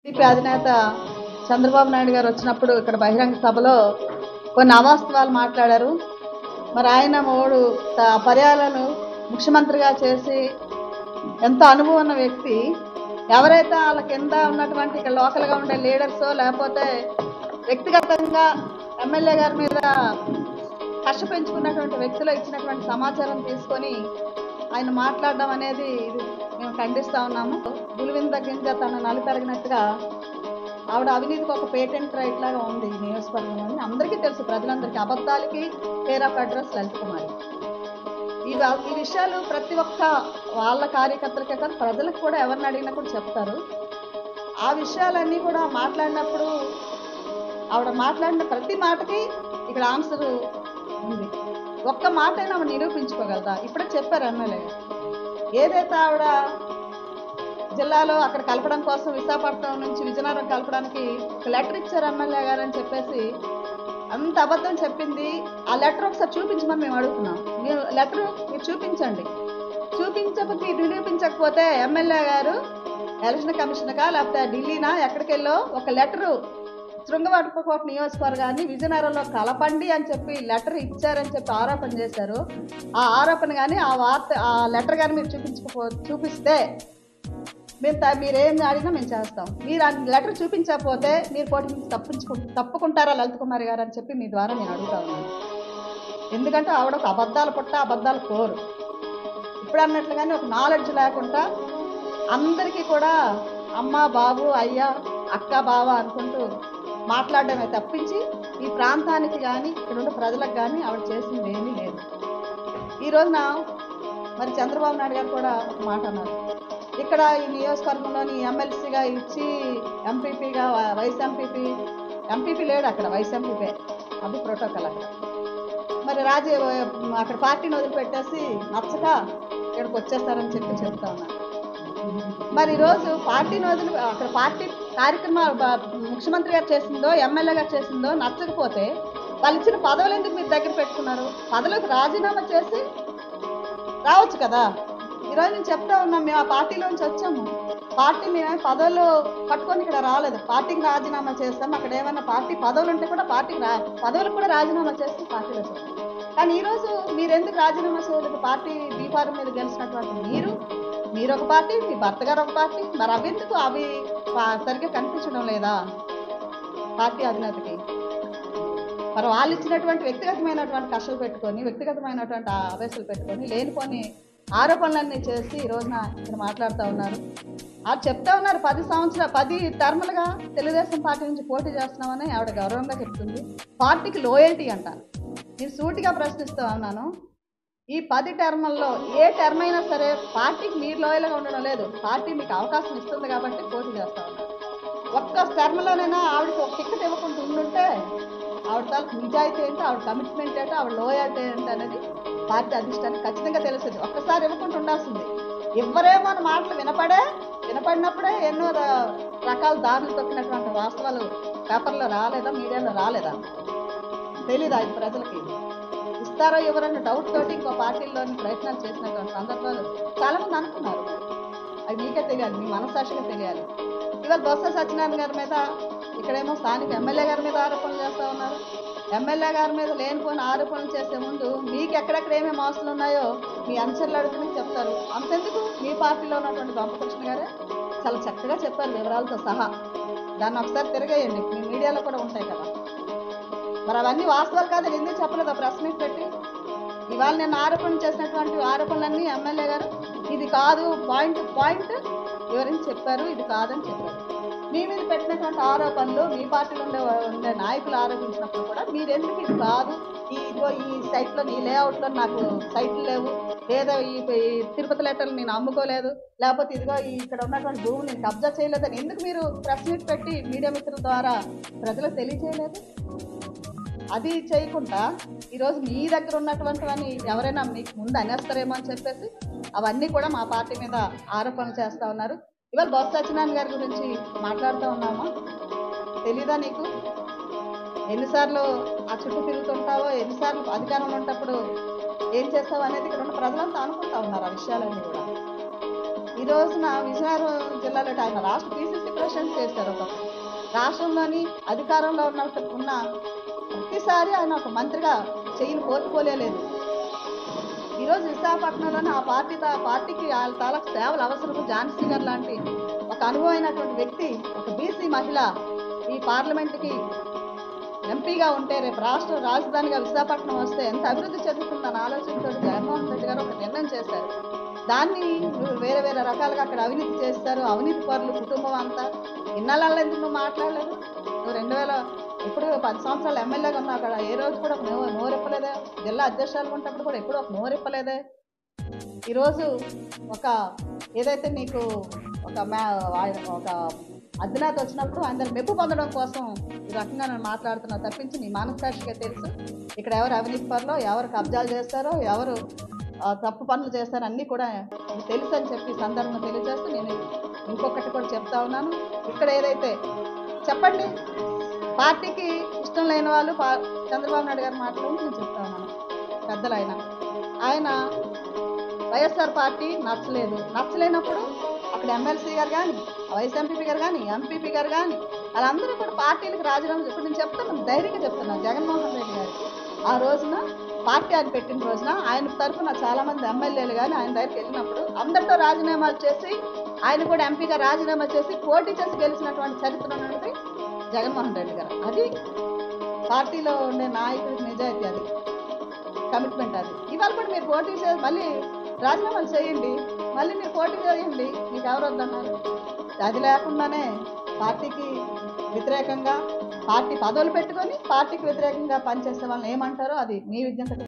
TDP అధినేత చంద్రబాబు నాయుడు గారు వచ్చినప్పుడు ఇక్కడ బహిరంగ సభలో కొన్ని అవాస్తవాలు మాట్లాడారు. మరి ఆయన మూడు పర్యాలను ముఖ్యమంత్రిగా చేసి ఎంతో అనుభవం ఉన్న వ్యక్తి ఎవరైతే వాళ్ళ కింద ఉన్నటువంటి ఇక్కడ లోకల్గా ఉండే లీడర్సో లేకపోతే వ్యక్తిగతంగా ఎమ్మెల్యే గారి మీద కష్ట పెంచుకున్నటువంటి వ్యక్తులు ఇచ్చినటువంటి సమాచారం తీసుకొని ఆయన మాట్లాడడం అనేది మేము ఖండిస్తూ ఉన్నాము. గులివింద గింజ తన నలిపెరగినట్టుగా ఆవిడ అవినీతికి ఒక పేటెంట్ రైట్ లాగా ఉంది ఈ నియోజకవర్గంలో అని అందరికీ తెలుసు. ప్రజలందరికీ అబద్ధాలకి పేర్ ఆఫ్ అడ్రస్ లలిత కుమారి. ఈ విషయాలు ప్రతి ఒక్క వాళ్ళ కార్యకర్తలకే కాదు ప్రజలకు కూడా ఎవరిని అడిగినా కూడా చెప్తారు. ఆ విషయాలన్నీ కూడా మాట్లాడినప్పుడు ఆవిడ మాట్లాడిన ప్రతి మాటకి ఇక్కడ ఆన్సర్ ఉంది. ఒక్క మాట అయినా ఆవిడ నిరూపించుకోగలదా? ఇప్పుడే చెప్పారు ఎమ్మెల్యే ఏదైతే ఆవిడ జిల్లాలో అక్కడ కలపడం కోసం విశాఖపట్నం నుంచి విజయనగరం కలపడానికి ఒక లెటర్ ఇచ్చారు ఎమ్మెల్యే గారు అని చెప్పేసి అంత అబద్ధం చెప్పింది. ఆ లెటర్ ఒకసారి చూపించమని మేము అడుగుతున్నాం. మీరు లెటర్ మీరు చూపించండి. నిరూపించకపోతే ఎమ్మెల్యే గారు ఎలక్షన్ కమిషన్గా లేకపోతే ఢిల్లీనా ఎక్కడికి వెళ్ళో ఒక లెటరు శృంగవరపుకోట నియోజకవర్గాన్ని విజయనగరంలో కలపండి అని చెప్పి లెటర్ ఇచ్చారని చెప్పి ఆరోపణ చేశారు. ఆ ఆరోపణ కానీ ఆ లెటర్ కానీ మీరు చూపిస్తే మీరేం అడిగినా మేము చేస్తాం. మీరు ఆ లెటర్ చూపించకపోతే మీరు పోటీ నుంచి తప్పుకుంటారా లలిత కుమారి గారు అని చెప్పి మీ ద్వారా నేను అడుగుతా ఉన్నాను. ఎందుకంటే ఆవిడ ఒక అబద్ధాలు పుట్ట అబద్ధాలు కోరు. ఇప్పుడు అన్నట్లుగానే ఒక నాలెడ్జ్ లేకుండా అందరికీ కూడా అమ్మ బాబు అయ్య అక్క బావ అనుకుంటూ మాట్లాడడమే తప్పించి ఈ ప్రాంతానికి కానీ ఇక్కడ ఉన్న ప్రజలకు కానీ ఆవిడ చేసింది ఏమీ లేదు. ఈ రోజున మరి చంద్రబాబు నాయుడు గారు కూడా ఒక మాట అన్నారు. ఇక్కడ ఈ నియోజకవర్గంలోని ఎమ్మెల్సీగా ఇచ్చి ఎంపీపీగా వైస్ ఎంపీపీ లేడు అక్కడ, వైస్ ఎంపీపీ అది ప్రోటోకాల్ అక్కడ. మరి అక్కడ పార్టీని వదిలిపెట్టేసి నచ్చక ఇక్కడికి వచ్చేస్తారని చెప్తా ఉన్నారు. మరి ఈరోజు పార్టీని అక్కడ పార్టీ కార్యక్రమాలు ముఖ్యమంత్రి గారు చేసిందో ఎమ్మెల్యే గారు చేసిందో నచ్చకపోతే వాళ్ళు ఇచ్చిన పదవులు ఎందుకు మీరు దగ్గర పెట్టుకున్నారు? పదవులకు రాజీనామా చేసి రావచ్చు కదా. ఈరోజు నేను చెప్తా ఉన్నాం, మేము ఆ పార్టీలోంచి వచ్చాము. పార్టీ మేము పదవులు పట్టుకొని ఇక్కడ రాలేదు. పార్టీకి రాజీనామా చేస్తాం. అక్కడ ఏమైనా పార్టీ పదవులు ఉంటే కూడా పదవులకు కూడా రాజీనామా చేసి పార్టీలో చేస్తాం. కానీ ఈరోజు మీరు ఎందుకు రాజీనామా చేయలేదు? పార్టీ బీఫారం మీద గెలిచినటువంటి మీరు ఒక పార్టీ, మీ భర్త గారు ఒక పార్టీ, మరి అవి సరిగ్గా కనిపించడం లేదా పార్టీ అధినేతకి? మరి వాళ్ళు ఇచ్చినటువంటి వ్యక్తిగతమైనటువంటి కష్టాలు పెట్టుకొని వ్యక్తిగతమైనటువంటి ఆవేశాలు పెట్టుకొని లేనిపోని ఆరోపణలన్నీ చేసి ఈ రోజున ఇక్కడ మాట్లాడుతూ ఉన్నారు. చెప్తా ఉన్నారు 10 టర్ములుగా తెలుగుదేశం పార్టీ నుంచి పోటీ చేస్తున్నామని ఆవిడ గౌరవంగా చెప్తుంది. పార్టీకి లోయల్టీ అంట. నేను సూటిగా ప్రశ్నిస్తూ ఉన్నాను. ఈ 10 టర్ముల్లో ఏ టర్మ్ అయినా సరే పార్టీకి మీరు లోయల్గా ఉండడం లేదు. పార్టీ మీకు అవకాశం ఇస్తుంది కాబట్టి పోటీ చేస్తూ ఉన్నారు. ఒక్క టర్మ్లోనైనా ఆవిడకి ఒక టికెట్ ఇవ్వకుండా ఉండుంటే ఆవిడ తాలూకు నిజాయితీ ఏంటో, ఆవిడ కమిట్మెంట్ ఏంటో, ఆవిడ లోయల్టీ ఏంటో అనేది పార్టీ అధిష్టానికి ఖచ్చితంగా తెలిసింది. ఒక్కసారి ఇవ్వకుండా ఉండాల్సింది. ఇవ్వరేమో అని మాటలు వినపడినప్పుడే ఎన్నో రకాల దారులు తొక్కినటువంటి వాస్తవాలు పేపర్లో రాలేదా, మీడియాలో రాలేదా? తెలీదా ఇది ప్రజలకి? ఇస్తారో ఎవరన్నా డౌట్ తోటి ఇంకో పార్టీల్లోని ప్రయత్నాలు చేసినటువంటి సందర్భాలు చాలామంది అనుకున్నారు. అది మీకే తెలియాలి, మీ మనస్సాక్షిగా తెలియాలి. ఇవాళ బొత్స సత్యనారాయణ గారి మీద ఇక్కడేమో స్థానిక ఎమ్మెల్యే గారి మీద ఆరోపణలు చేస్తూ ఉన్నారు. ఎమ్మెల్యే గారి మీద లేనిపోయిన ఆరోపణలు చేసే ముందు మీకు ఎక్కడెక్కడ ఏమేమి ఆస్తులు ఉన్నాయో మీ అనుచరులు అడుగుతుని చెప్తారు. అంతెందుకు మీ పార్టీలో ఉన్నటువంటి గొప్పకృష్ణ గారే చాలా చక్కగా చెప్పారు వివరాలతో సహా. దాన్ని ఒకసారి తిరగేయండి, మీ మీడియాలో కూడా ఉంటాయి కదా. మరి అవన్నీ వాస్తవాలు కాదని ఎందుకు చెప్పలేదు? ప్రెస్ మీట్ పెట్టి ఇవాళ నేను ఆరోపణ చేసినటువంటి ఆరోపణలన్నీ ఎమ్మెల్యే గారు ఇది కాదు పాయింట్ వివరించి చెప్పారు, ఇది కాదని చెప్పారు. మీ మీద పెట్టినటువంటి ఆరోపణలు మీ పార్టీలో ఉండే నాయకులు ఆరోపించినప్పుడు కూడా మీరెందుకు ఇది కాదు, ఈ సైట్లో ఈ లేఅవుట్లో నాకు సైట్లు లేవు, లేదా ఈ తిరుపతి లెటర్లు నేను అమ్ముకోలేదు, లేకపోతే ఇక్కడ ఉన్నటువంటి భూములు నేను కబ్జా చేయలేదని ఎందుకు మీరు ప్రెస్ మీట్ పెట్టి మీడియా మిత్రుల ద్వారా ప్రజలకు తెలియజేయలేదు? అది చేయకుండా ఈరోజు మీ దగ్గర ఉన్నటువంటివన్నీ ఎవరైనా మీకు ముందు అనేస్తారేమో అని చెప్పేసి అవన్నీ కూడా మా పార్టీ మీద ఆరోపణలు చేస్తూ ఉన్నారు. ఇవాళ బొత్స సత్యనారాయణ గారి గురించి మాట్లాడుతూ ఉన్నామా? తెలీదా నీకు? ఎన్నిసార్లు ఆ చుట్టూ తిరుగుతుంటావో, ఎన్నిసార్లు అధికారంలో ఉన్నప్పుడు ఏం చేస్తావు అనేది ఇక్కడ ఉన్న ప్రజలంతా అనుకుంటా ఉన్నారు ఆ విషయాలన్నీ కూడా. ఈ రోజున విజయనగరం జిల్లాలో ఆయన రాష్ట్ర PCC ప్రెసిడెంట్ చేశారు. ఒక రాష్ట్రంలోని అధికారంలో ఉన్న ప్రతిసారి ఆయన ఒక మంత్రిగా చెయ్యిని కోరుకోలేదు. ఈరోజు విశాఖపట్నంలోనే ఆ పార్టీకి వాళ్ళ తాలూకు సేవలు అవసరము. ఝాన్సీ గారు లాంటి ఒక అనుభవమైనటువంటి వ్యక్తి, ఒక బీసీ మహిళ ఈ పార్లమెంట్కి ఎంపీగా ఉంటే రేపు రాష్ట్ర రాజధానిగా విశాఖపట్నం వస్తే ఎంత అభివృద్ధి చెందుతుందన్న ఆలోచనతో జగన్మోహన్ రెడ్డి గారు ఒక నిర్ణయం చేశారు. దాన్ని వేరే వేరే రకాలుగా అక్కడ అవినీతి చేస్తారు. అవినీతి పరులు కుటుంబం అంతా. ఇన్నాళ్ళ ఎందుకు నువ్వు మాట్లాడలేదు? నువ్వు 2000 ఇప్పుడు 10 సంవత్సరాలు ఎమ్మెల్యేగా ఉన్నావు. అక్కడ ఏ రోజు కూడా ఒక నోరెప్పలేదే? జిల్లా అధ్యక్షులు ఉన్నప్పుడు కూడా ఎప్పుడు ఒక నోరెప్పలేదే? ఈరోజు ఒక ఏదైతే నీకు ఒక అధినేత వచ్చినప్పుడు అందరు మెప్పు పొందడం కోసం ఈ రకంగా నేను మాట్లాడుతున్నా తప్పించి నీ మనస్సాక్షిగా తెలుసు ఇక్కడ ఎవరు అవినీతి పరులో, ఎవరు కబ్జాలు చేస్తారో, ఎవరు తప్పు పనులు చేస్తారో అన్నీ కూడా నీకు తెలుసు అని చెప్పి సందర్భంగా తెలియజేస్తూ నేను ఇంకొకటి కూడా చెప్తా ఉన్నాను. ఇక్కడ ఏదైతే చెప్పండి, పార్టీకి ఇష్టం లేని వాళ్ళు చంద్రబాబు నాయుడు గారి మాటలు నేను చెప్తా ఉన్నాను. పెద్దలు ఆయన వైఎస్ఆర్ పార్టీ నచ్చలేనప్పుడు అక్కడ ఎమ్మెల్సీ గారు కానీ, వైస్ ఎంపీపీ గారు కానీ, ఎంపీపీ గారు కానీ వాళ్ళందరూ కూడా పార్టీలకు రాజీనామా ఇప్పుడు నేను చెప్తున్నాను, ధైర్యంగా చెప్తున్నాను. జగన్మోహన్ రెడ్డి గారికి ఆ రోజున పార్టీ ఆయన పెట్టిన రోజున ఆయన తరఫున చాలామంది ఎమ్మెల్యేలు కానీ ఆయన దగ్గరికి వెళ్ళినప్పుడు అందరితో రాజీనామాలు చేసి ఆయన కూడా ఎంపీగా రాజీనామా చేసి పోటీ చేసి గెలిచినటువంటి చరిత్ర ఉన్నది జగన్మోహన్ రెడ్డి గారు. అది పార్టీలో ఉండే నాయకుడికి నిజాయితీ, అది కమిట్మెంట్. అది ఇవాళ కూడా మీరు పోటీ చేసి మళ్ళీ రాజీనామాలు చేయండి, మళ్ళీ మీరు పోటీ చేయండి, మీకు ఎవరు వద్దన్నారు? అది లేకుండానే పార్టీకి వ్యతిరేకంగా పార్టీ పదవులు పెట్టుకొని పార్టీకి వ్యతిరేకంగా పనిచేసే వాళ్ళని ఏమంటారో అది మీ విజ్ఞత.